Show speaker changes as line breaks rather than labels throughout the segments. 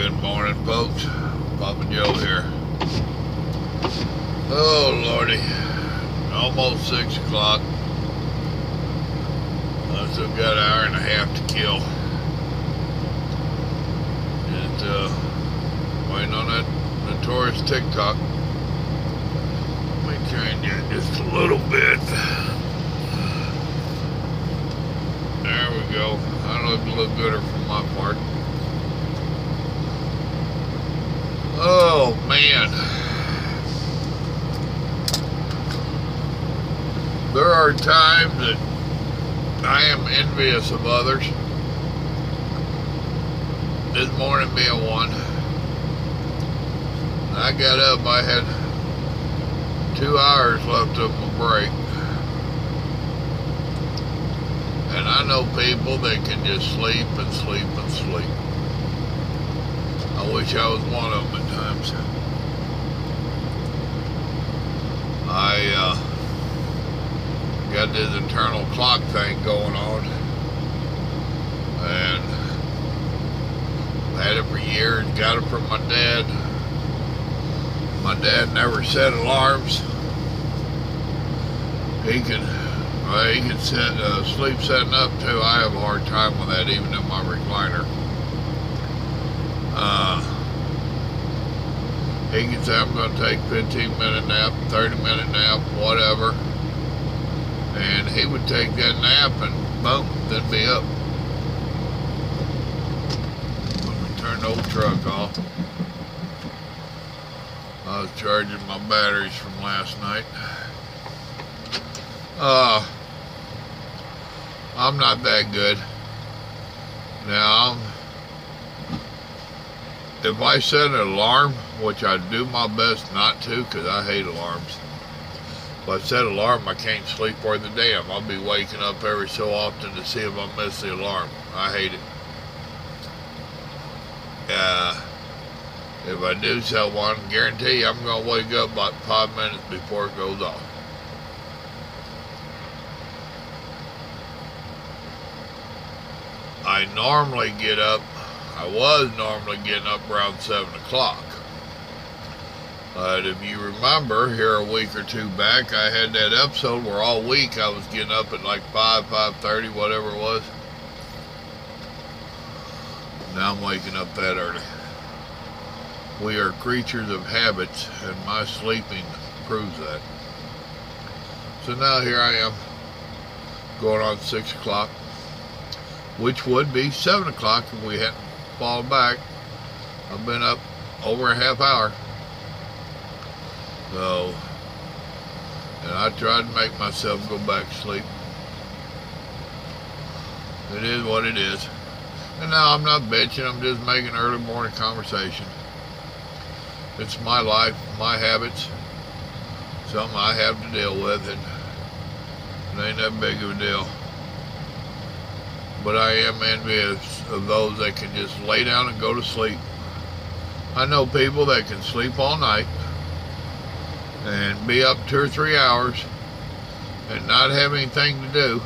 Good morning, folks. Papa Joe here. Oh, Lordy. Almost 6 o'clock. I still got an hour and a half to kill. Just waiting on that notorious TikTok. Let me change it just a little bit. There we go. I look a little gooder from my part. Oh, man. There are times that I am envious of others. This morning being one. I got up, I had 2 hours left of my break. And I know people that can just sleep and sleep and sleep. I wish I was one of them at times. I got this internal clock thing going on, and had it for years. Got it from my dad. My dad never set alarms. He can set sleep setting up too. I have a hard time with that, even in my recliner. He can say I'm going to take 15-minute nap, 30-minute nap, whatever. And he would take that nap and boom, then be up. Let me turn the old truck off. I was charging my batteries from last night. I'm not that good. Now, if I set an alarm, which I do my best not to because I hate alarms. If I set an alarm, I can't sleep worth a damn. I'll be waking up every so often to see if I miss the alarm. I hate it. If I do set one, guarantee you I'm going to wake up about 5 minutes before it goes off. I normally get up, I was normally getting up around 7 o'clock. But if you remember, here a week or two back, I had that episode where all week I was getting up at like 5:30, whatever it was. Now I'm waking up that early. We are creatures of habits, and my sleeping proves that. So now here I am, going on 6 o'clock, which would be 7 o'clock if we hadn't fallen back. I've been up over a half hour. So, and I tried to make myself go back to sleep. It is what it is. And now I'm not bitching, I'm just making early morning conversation. It's my life, my habits, something I have to deal with, and it ain't that big of a deal. But I am envious of those that can just lay down and go to sleep. I know people that can sleep all night and be up 2 or 3 hours and not have anything to do,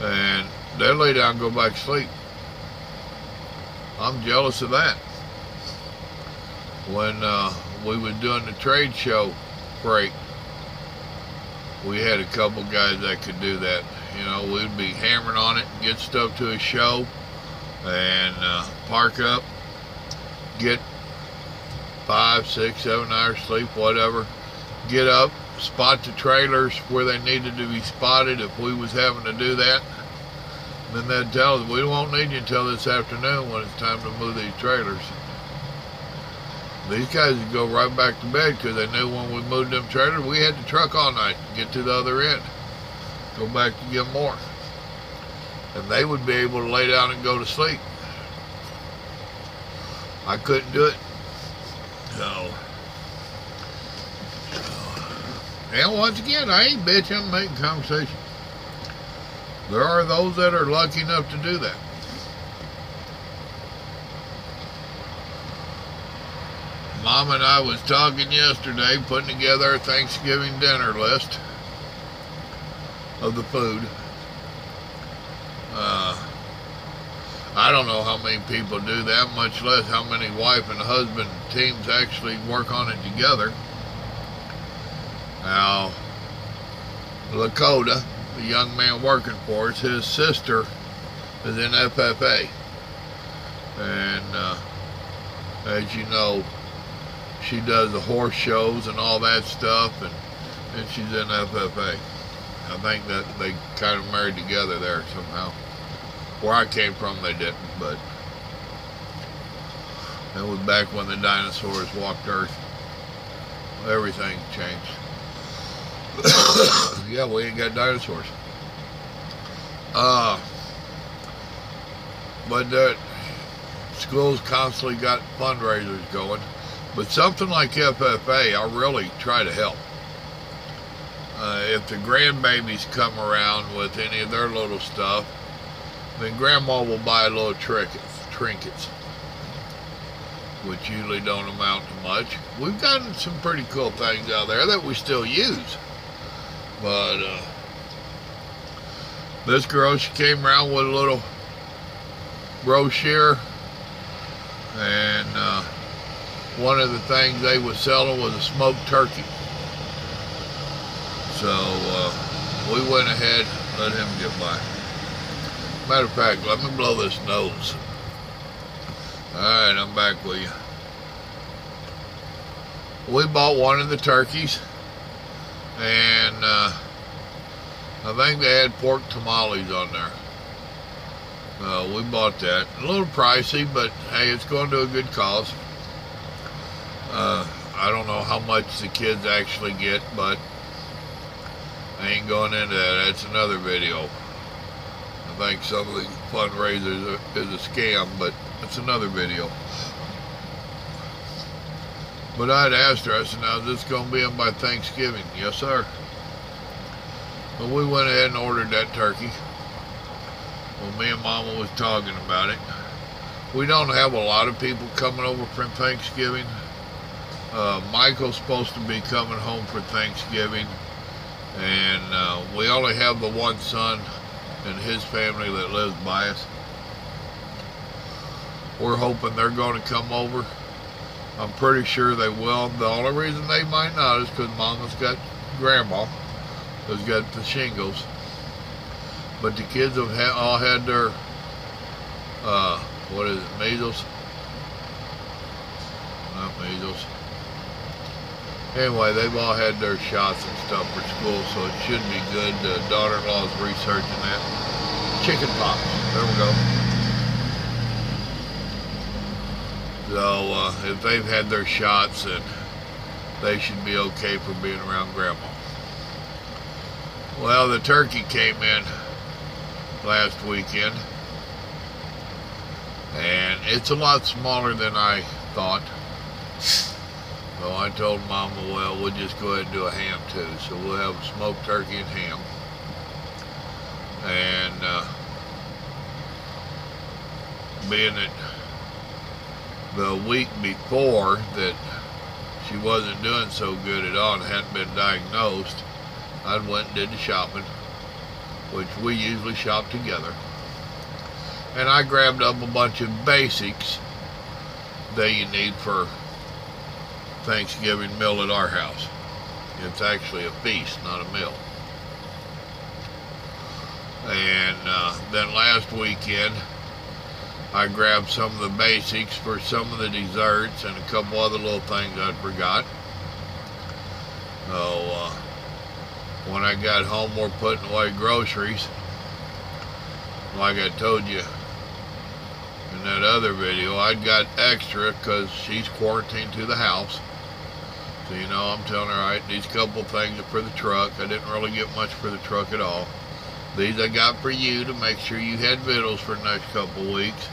and they'll lay down and go back to sleep. I'm jealous of that. When we was doing the trade show break, we had a couple guys that could do that. You know, we'd be hammering on it, get stuff to a show, and park up, get 5, 6, 7 hours sleep, whatever. Get up, spot the trailers where they needed to be spotted if we was having to do that. Then they'd tell us, we won't need you until this afternoon when it's time to move these trailers. These guys would go right back to bed because they knew when we moved them trailers, we had the truck all night to get to the other end. Go back to get more. And they would be able to lay down and go to sleep. I couldn't do it. So, and once again, I ain't bitching, I'm making conversation. There are those that are lucky enough to do that. Mom and I was talking yesterday, putting together our Thanksgiving dinner list of the food. I don't know how many people do that, much less how many wife and husband teams actually work on it together. Now, Lakota, the young man working for us, his sister is in FFA. And as you know, she does the horse shows and all that stuff, and she's in FFA. I think that they kind of married together there somehow. Where I came from, they didn't, but that was back when the dinosaurs walked Earth. Everything changed. Yeah, we ain't got dinosaurs. But schools constantly got fundraisers going. But something like FFA, I really try to help. If the grandbabies come around with any of their little stuff, then Grandma will buy little trinkets, which usually don't amount to much. We've gotten some pretty cool things out there that we still use. But this girl, she came around with a little brochure, and one of the things they was selling was a smoked turkey. So we went ahead and let him get by. Matter of fact, let me blow this nose. Alright, I'm back with you. We bought one of the turkeys, and I think they had pork tamales on there. We bought that. A little pricey, but hey, it's going to a good cause. I don't know how much the kids actually get, but I ain't going into that. That's another video. I think some of the fundraisers is a scam, but that's another video. But I'd asked her, I said, now is this going to be in by Thanksgiving? Yes, sir. But we went ahead and ordered that turkey. Well, me and Mama was talking about it. We don't have a lot of people coming over for Thanksgiving. Michael's supposed to be coming home for Thanksgiving. And we only have the one son and his family that lives by us. We're hoping they're going to come over. I'm pretty sure they will. The only reason they might not is because Mama's got Grandma has got the shingles. But the kids have all had their what is it, measles? Not measles. Anyway, they've all had their shots and stuff for school, so it should be good. Daughter-in-law's researching that. Chicken pox. There we go. So, if they've had their shots, then they should be okay for being around Grandma. Well, the turkey came in last weekend, and it's a lot smaller than I thought. So I told Mama, well, we'll just go ahead and do a ham too. So we'll have smoked turkey and ham. And being that the week before that she wasn't doing so good at all and hadn't been diagnosed, I went and did the shopping, which we usually shop together. And I grabbed up a bunch of basics that you need for Thanksgiving meal at our house. It's actually a feast, not a meal. And then last weekend I grabbed some of the basics for some of the desserts and a couple other little things I'd forgot. So when I got home, we're putting away groceries. Like I told you in that other video, I got extra because she's quarantined to the house. So, you know, I'm telling her, all right, these couple things are for the truck. I didn't really get much for the truck at all. These I got for you to make sure you had vittles for the next couple weeks.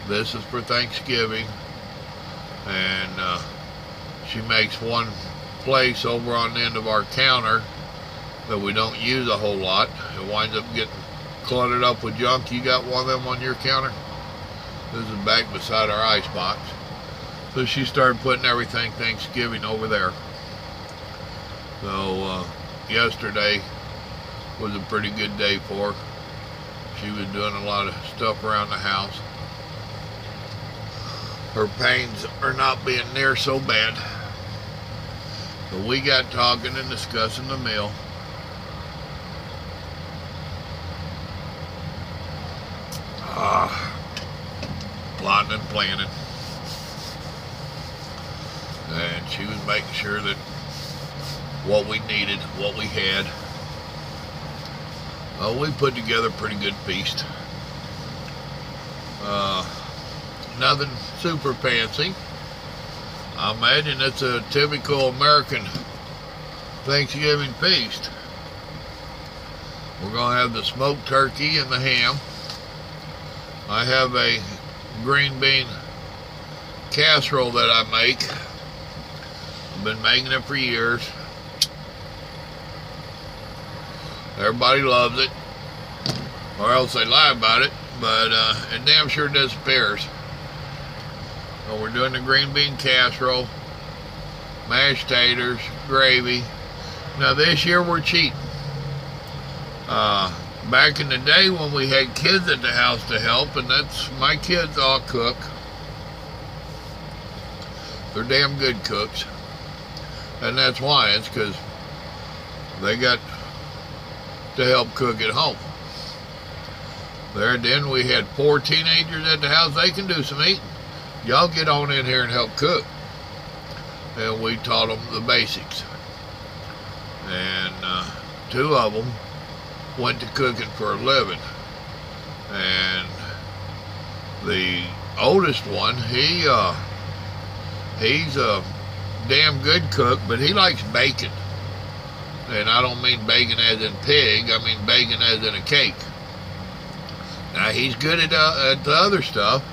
This is for Thanksgiving. And she makes one place over on the end of our counter that we don't use a whole lot. It winds up getting cluttered up with junk. You got one of them on your counter? This is back beside our ice box. So she started putting everything Thanksgiving over there. So yesterday was a pretty good day for her. She was doing a lot of stuff around the house. her pains are not being near so bad. So we got talking and discussing the meal. Plotting and planning. And she was making sure that what we needed, what we had. We put together a pretty good feast. Nothing super fancy. I imagine it's a typical American Thanksgiving feast. We're going to have the smoked turkey and the ham. I have a green bean casserole that I make. I've been making it for years. Everybody loves it, or else they lie about it, but it damn sure disappears. So we're doing the green bean casserole, mashed taters, gravy. Now this year we're cheating. Back in the day when we had kids at the house to help, and that's, my kids all cook. They're damn good cooks. And that's why, it's because they got to help cook at home. There then we had 4 teenagers at the house. They can do some eating. Y'all get on in here and help cook. And we taught them the basics. And 2 of them went to cooking for a living. And the oldest one, he's a damn good cook, but he likes bacon. And I don't mean bacon as in pig, I mean bacon as in a cake. Now he's good at the other stuff,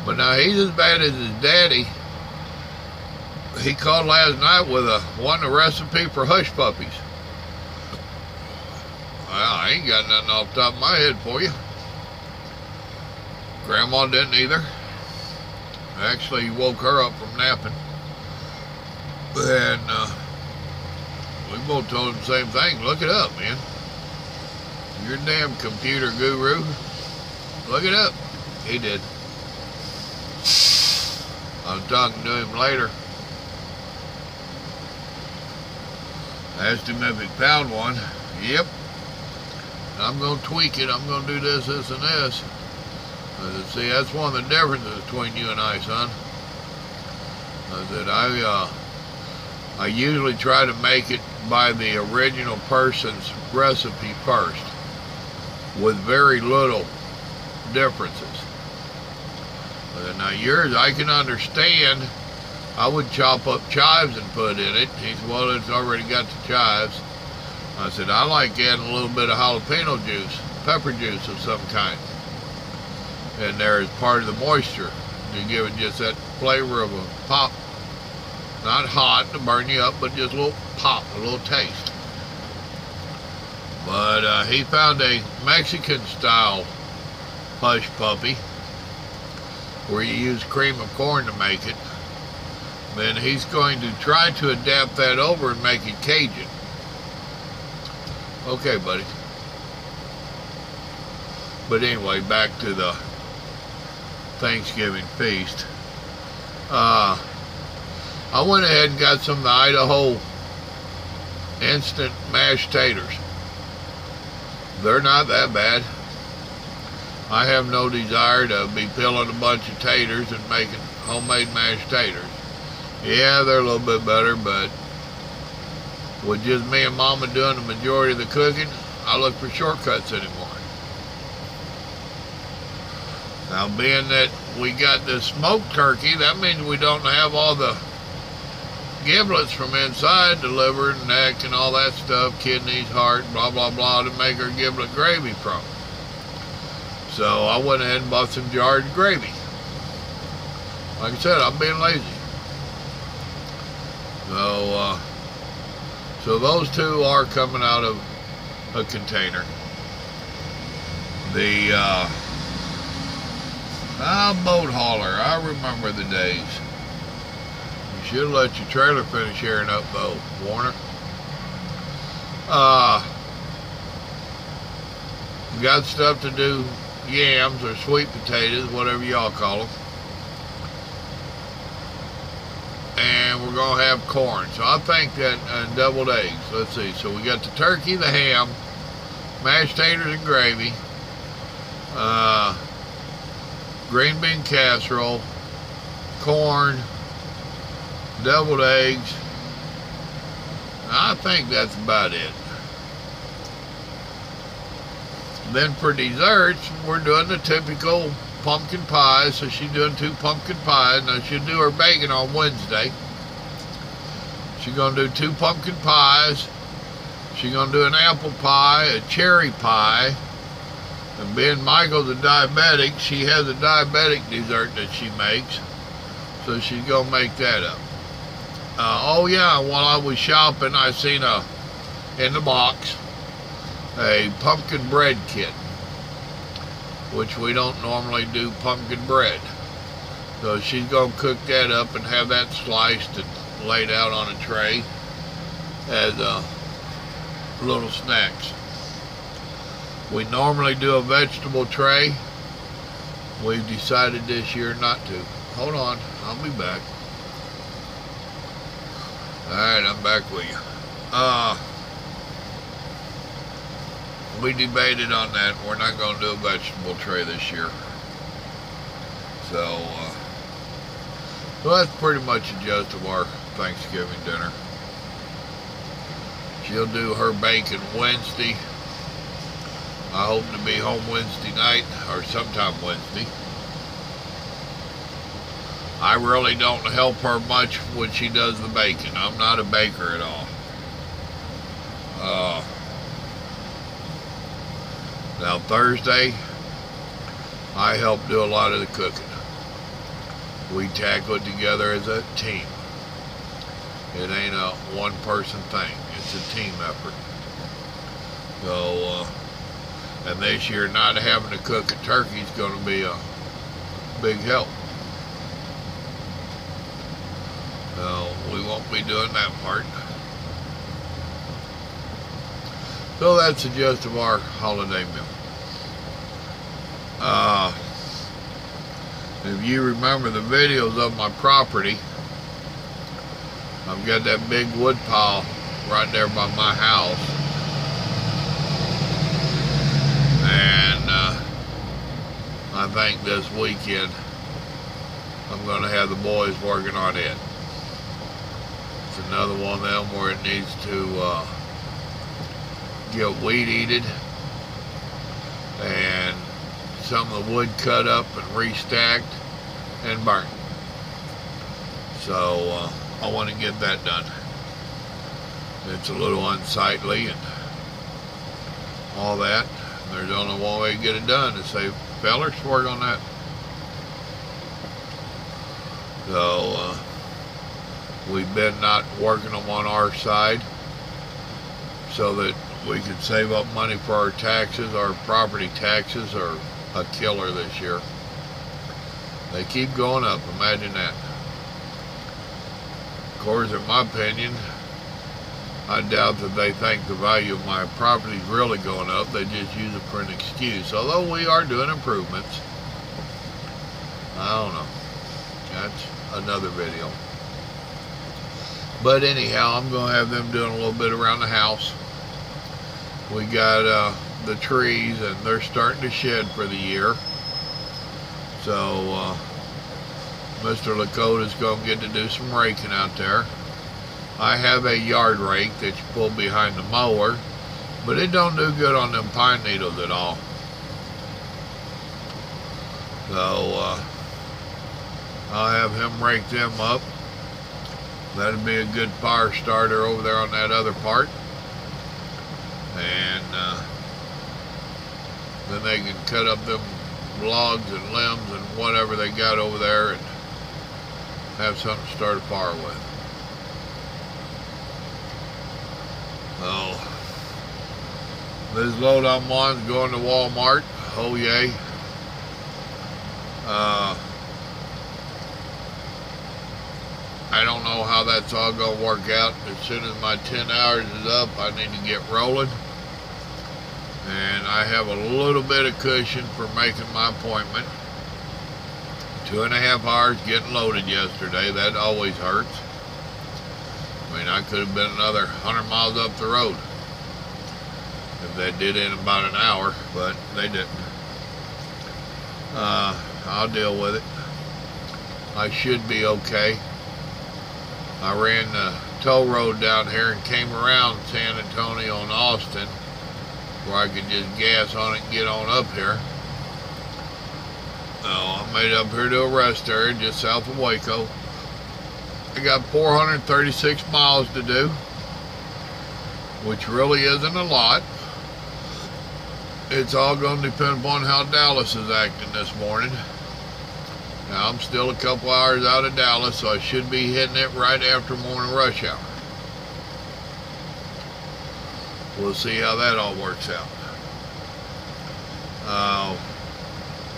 but now he's as bad as his daddy. He called last night with wanting a recipe for hush puppies. Well, I ain't got nothing off the top of my head for you. Grandma didn't either. Actually, woke her up from napping. And we both told him the same thing. Look it up, man. You're a damn computer guru. Look it up. He did. I was talking to him later. I asked him if he found one. Yep. I'm going to tweak it. I'm going to do this, this, and this. I said, see, that's one of the differences between you and I, son. I said, I usually try to make it by the original person's recipe first, with very little differences. Now yours, I can understand. I would chop up chives and put in it. He said, well, it's already got the chives. I said, I like adding a little bit of jalapeno juice, pepper juice of some kind. And there is part of the moisture to give it just that flavor of a pop. Not hot to burn you up, but just a little pop, a little taste. But he found a Mexican style hush puppy where you use cream of corn to make it. Then he's going to try to adapt that over and make it Cajun. Okay, buddy. But anyway, back to the Thanksgiving feast. I went ahead and got some of the Idaho instant mashed taters. They're not that bad. I have no desire to be peeling a bunch of taters and making homemade mashed taters. Yeah, they're a little bit better, but with just me and Mama doing the majority of the cooking, I look for shortcuts anymore. Now, being that we got this smoked turkey, that means we don't have all the giblets from inside, the liver and neck and all that stuff, kidneys, heart, blah, blah, blah, to make our giblet gravy from. So I went ahead and bought some jarred gravy. Like I said, I'm being lazy. So those 2 are coming out of a container. The boat hauler, I remember the days. You should have let your trailer finish airing up though, Warner. Got stuff to do, yams or sweet potatoes, whatever y'all call them. and we're going to have corn. So I think that, and deviled eggs. Let's see. So we got the turkey, the ham, mashed taters and gravy, green bean casserole, corn, deviled eggs. I think that's about it. Then for desserts, we're doing the typical pumpkin pie. So she's doing 2 pumpkin pies. Now she'll do her baking on Wednesday. She's going to do 2 pumpkin pies. She's going to do an apple pie, a cherry pie. And being Michael's a diabetic, she has a diabetic dessert that she makes. So she's going to make that up. Oh yeah, while I was shopping, I seen in the box a pumpkin bread kit, which we don't normally do pumpkin bread. So she's going to cook that up and have that sliced and laid out on a tray as little snacks. We normally do a vegetable tray. We've decided this year not to. Hold on, I'll be back. Alright, I'm back with you. We debated on that. We're not going to do a vegetable tray this year. So, well, that's pretty much the gist of our Thanksgiving dinner. She'll do her baking Wednesday. I hope to be home Wednesday night, or sometime Wednesday. I really don't help her much when she does the baking. I'm not a baker at all. Now Thursday, I help do a lot of the cooking. We tackle it together as a team. It ain't a one-person thing. It's a team effort. So, and this year, not having to cook a turkey is going to be a big help. So we won't be doing that part. So that's the gist of our holiday meal. If you remember the videos of my property, I've got that big wood pile right there by my house. And I think this weekend I'm going to have the boys working on it. It's another one of them where it needs to get weed eated and some of the wood cut up and restacked and burnt. So I want to get that done. It's a little unsightly and all that. There's only one way to get it done, is say, fellers, work on that. So we've been not working them on our side so that we could save up money for our taxes. Our property taxes are a killer this year. They keep going up, imagine that. Of course, in my opinion, I doubt that they think the value of my property is really going up. They just use it for an excuse. Although we are doing improvements. I don't know. That's another video. But anyhow, I'm going to have them doing a little bit around the house. We got the trees, and they're starting to shed for the year. So Mr. Lakota's going to get to do some raking out there. I have a yard rake that you pull behind the mower, but it don't do good on them pine needles at all. So I'll have him rake them up. That'll be a good fire starter over there on that other part. And then they can cut up them logs and limbs and whatever they got over there and have something to start a fire with. Oh, this load I'm on is going to Walmart. Oh yay. I don't know how that's all going to work out. As soon as my 10 hours is up, I need to get rolling. And I have a little bit of cushion for making my appointment. 2.5 hours getting loaded yesterday. That always hurts. I mean, I could have been another 100 miles up the road if they did it in about an hour, but they didn't. I'll deal with it. I should be okay. I ran the toll road down here and came around San Antonio and Austin where I could just gas on it and get on up here. I made it up here to a rest area just south of Waco. I got 436 miles to do, which really isn't a lot. It's all going to depend upon how Dallas is acting this morning. Now, I'm still a couple hours out of Dallas, so I should be hitting it right after morning rush hour. We'll see how that all works out.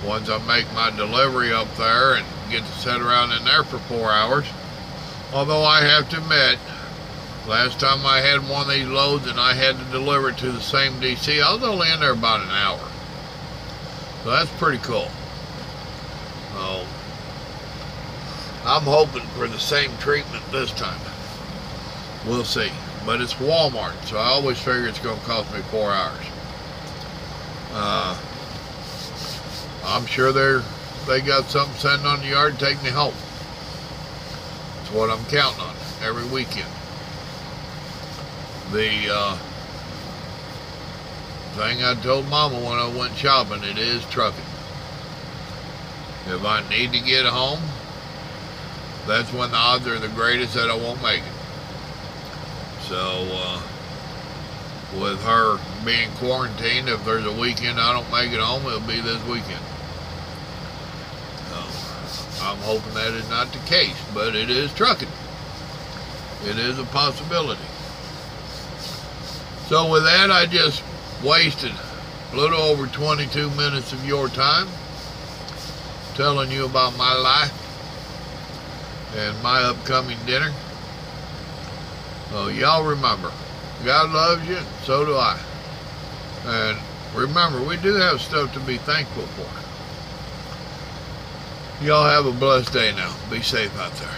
Once I make my delivery up there and get to sit around in there for 4 hours, although I have to admit, last time I had one of these loads and I had to deliver it to the same DC, I was only in there about an hour. So that's pretty cool. I'm hoping for the same treatment this time. We'll see. But it's Walmart, so I always figure it's going to cost me 4 hours. I'm sure they got something sitting on the yard to take me home. That's what I'm counting on every weekend. The thing I told Mama when I went shopping, it is trucking. If I need to get home, that's when the odds are the greatest that I won't make it. So, with her being quarantined, if there's a weekend I don't make it home, it'll be this weekend. I'm hoping that is not the case, but it is trucking. It is a possibility. So with that, I just wasted a little over 22 minutes of your time telling you about my life and my upcoming dinner. So y'all remember, God loves you, and so do I. And remember, we do have stuff to be thankful for. Y'all have a blessed day now. Be safe out there.